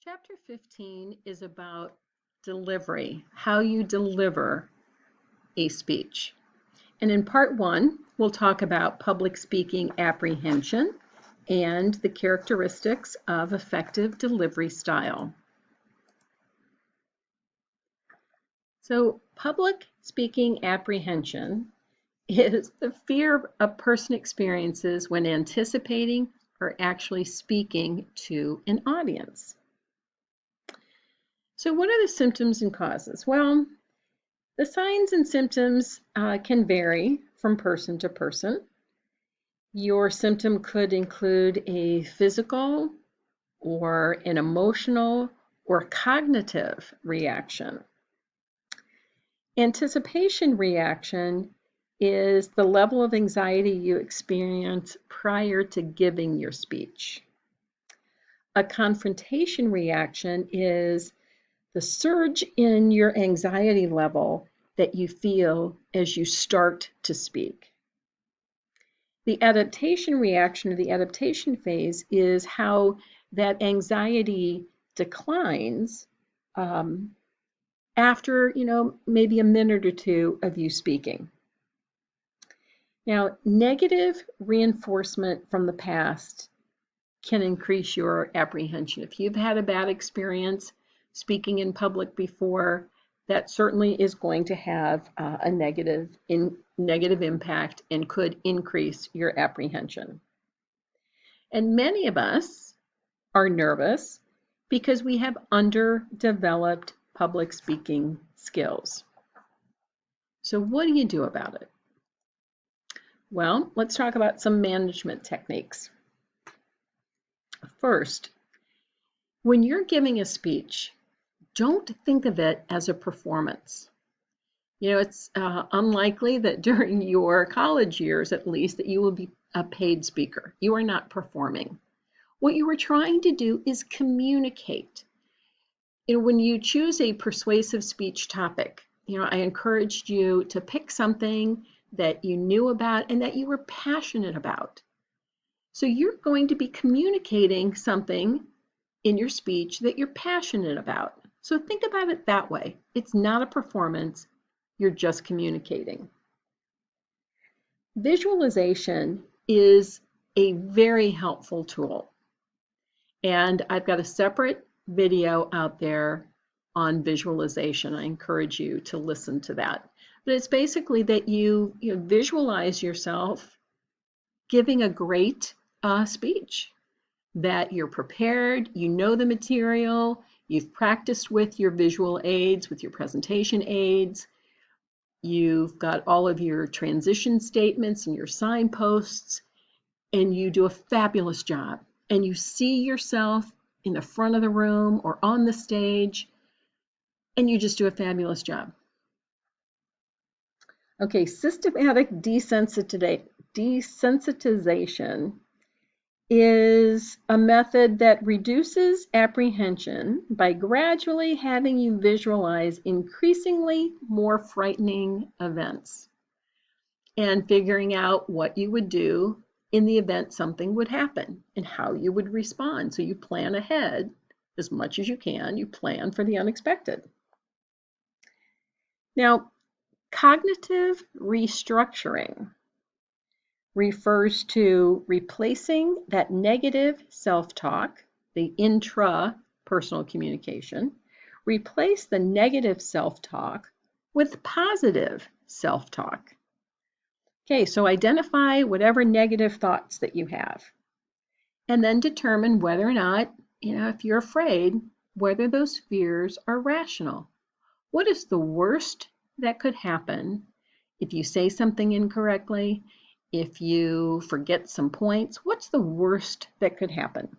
Chapter 15 is about delivery, how you deliver a speech. And in part 1, we'll talk about public speaking apprehension and the characteristics of effective delivery style. So, public speaking apprehension is the fear a person experiences when anticipating or actually speaking to an audience. So what are the symptoms and causes? Well, the signs and symptoms can vary from person to person. Your symptom could include a physical or an emotional or cognitive reaction. Anticipation reaction is the level of anxiety you experience prior to giving your speech. A confrontation reaction is the surge in your anxiety level that you feel as you start to speak. The adaptation reaction or the adaptation phase is how that anxiety declines after, maybe a minute or two of you speaking. Now, negative reinforcement from the past can increase your apprehension. If you've had a bad experience speaking in public before, that certainly is going to have a negative impact and could increase your apprehension. And many of us are nervous because we have underdeveloped public speaking skills. So what do you do about it? Well, let's talk about some management techniques. First, when you're giving a speech, don't think of it as a performance. It's unlikely that during your college years, at least, that you will be a paid speaker. You are not performing. What you are trying to do is communicate. When you choose a persuasive speech topic, I encouraged you to pick something that you knew about and that you were passionate about. So you're going to be communicating something in your speech that you're passionate about. So think about it that way. It's not a performance, you're just communicating. Visualization is a very helpful tool. And I've got a separate video out there on visualization. I encourage you to listen to that. But it's basically that you visualize yourself giving a great speech, that you're prepared, you know the material, you've practiced with your visual aids, with your presentation aids, you've got all of your transition statements and your signposts, and you do a fabulous job. And you see yourself in the front of the room or on the stage, and you just do a fabulous job. Okay, systematic desensitization is a method that reduces apprehension by gradually having you visualize increasingly more frightening events and figuring out what you would do in the event something would happen and how you would respond. So you plan ahead as much as you can. You plan for the unexpected. Now, cognitive restructuring refers to replacing that negative self-talk, the intrapersonal communication, replace the negative self-talk with positive self-talk. Okay, so identify whatever negative thoughts that you have, and then determine whether or not, if you're afraid, whether those fears are rational. What is the worst that could happen if you say something incorrectly? If you forget some points, what's the worst that could happen?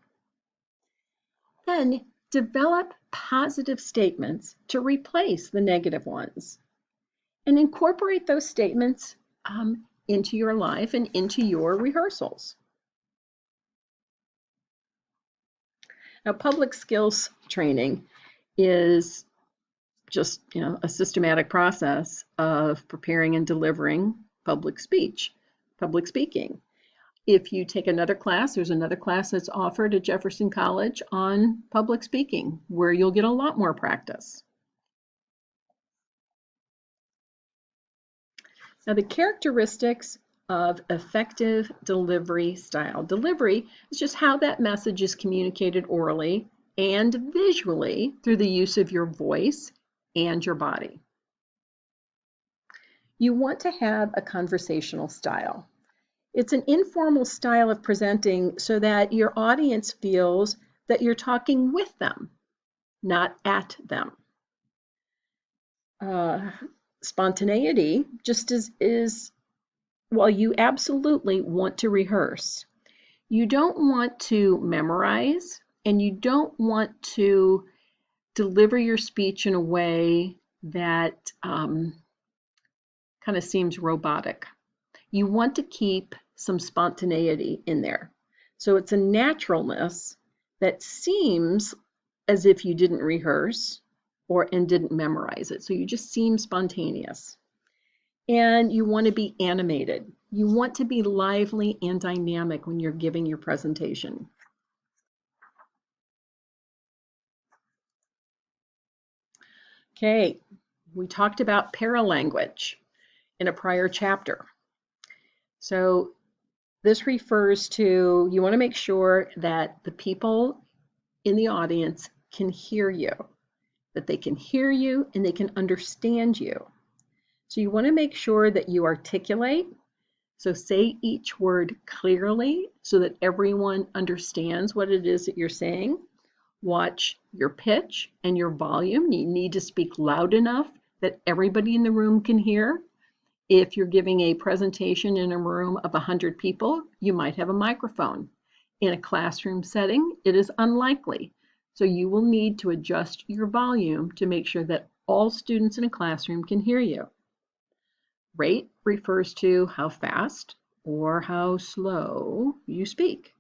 Then develop positive statements to replace the negative ones and incorporate those statements into your life and into your rehearsals. Now, public skills training is just a systematic process of preparing and delivering public speaking. If you take another class, there's another class that's offered at Jefferson College on public speaking, where you'll get a lot more practice. Now, the characteristics of effective delivery style. Delivery is just how that message is communicated orally and visually through the use of your voice and your body. You want to have a conversational style. It's an informal style of presenting so that your audience feels that you're talking with them, not at them. Spontaneity just is, well, you absolutely want to rehearse. You don't want to memorize, and you don't want to deliver your speech in a way that kind of seems robotic. You want to keep some spontaneity in there. So it's a naturalness that seems as if you didn't rehearse and didn't memorize it. So you just seem spontaneous. And you want to be animated. You want to be lively and dynamic when you're giving your presentation. Okay, we talked about paralanguage in a prior chapter. So this refers to, you want to make sure that the people in the audience can hear you, that they can hear you and they can understand you. So you want to make sure that you articulate. So say each word clearly so that everyone understands what it is that you're saying. Watch your pitch and your volume. You need to speak loud enough that everybody in the room can hear. If you're giving a presentation in a room of 100 people, you might have a microphone. In a classroom setting, it is unlikely. So you will need to adjust your volume to make sure that all students in a classroom can hear you. Rate refers to how fast or how slow you speak.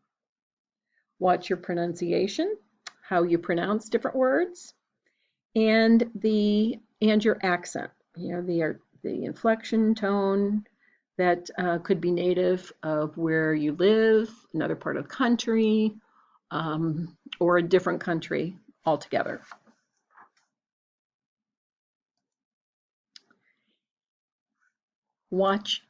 Watch your pronunciation, how you pronounce different words, and your accent. You know, the inflection tone that could be native of where you live, another part of the country, or a different country altogether. Watch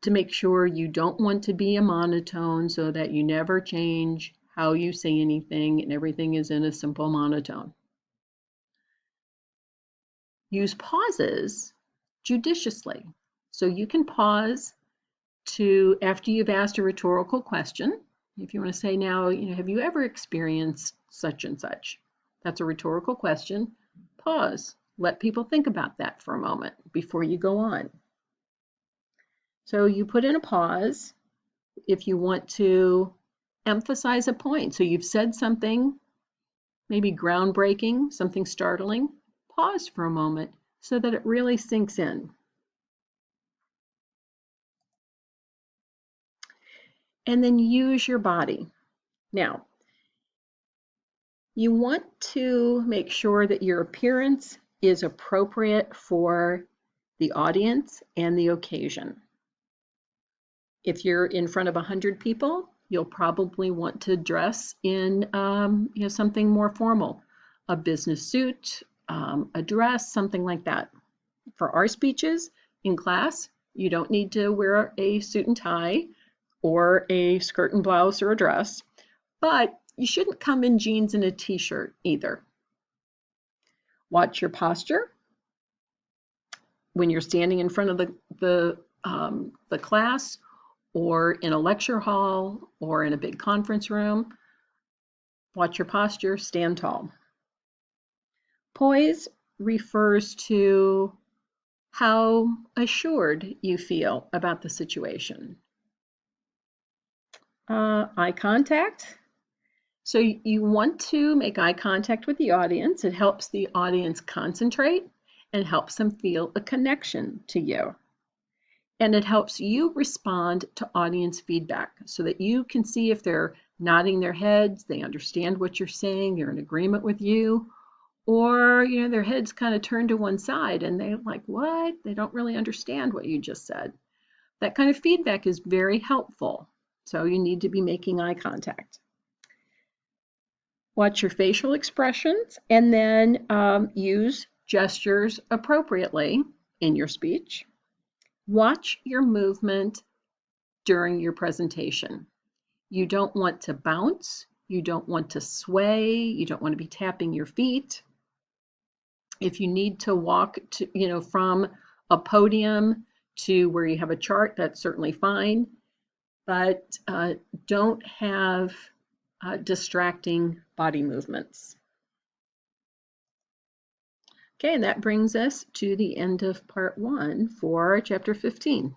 to make sure you don't want to be a monotone so that you never change how you say anything and everything is in a simple monotone. Use pauses judiciously. So you can pause after you've asked a rhetorical question. If you want to say now, have you ever experienced such and such? That's a rhetorical question. Pause. Let people think about that for a moment before you go on. So you put in a pause if you want to emphasize a point. So you've said something, maybe groundbreaking, something startling. Pause for a moment so that it really sinks in. And then use your body. Now, you want to make sure that your appearance is appropriate for the audience and the occasion. If you're in front of 100 people, you'll probably want to dress in something more formal, a business suit, a dress, something like that. For our speeches in class, you don't need to wear a suit and tie or a skirt and blouse or a dress, but you shouldn't come in jeans and a t-shirt either. Watch your posture when you're standing in front of the class or in a lecture hall or in a big conference room. Watch your posture, stand tall. Poise refers to how assured you feel about the situation. Eye contact. So you want to make eye contact with the audience. It helps the audience concentrate and helps them feel a connection to you. And it helps you respond to audience feedback so that you can see if they're nodding their heads, they understand what you're saying, they're in agreement with you, or their heads kind of turn to one side and they're like, what? They don't really understand what you just said. That kind of feedback is very helpful. So you need to be making eye contact. Watch your facial expressions and then use gestures appropriately in your speech. Watch your movement during your presentation. You don't want to bounce. You don't want to sway. You don't want to be tapping your feet. If you need to walk to, from a podium to where you have a chart, that's certainly fine. But don't have distracting body movements. Okay, and that brings us to the end of part 1 for chapter 15.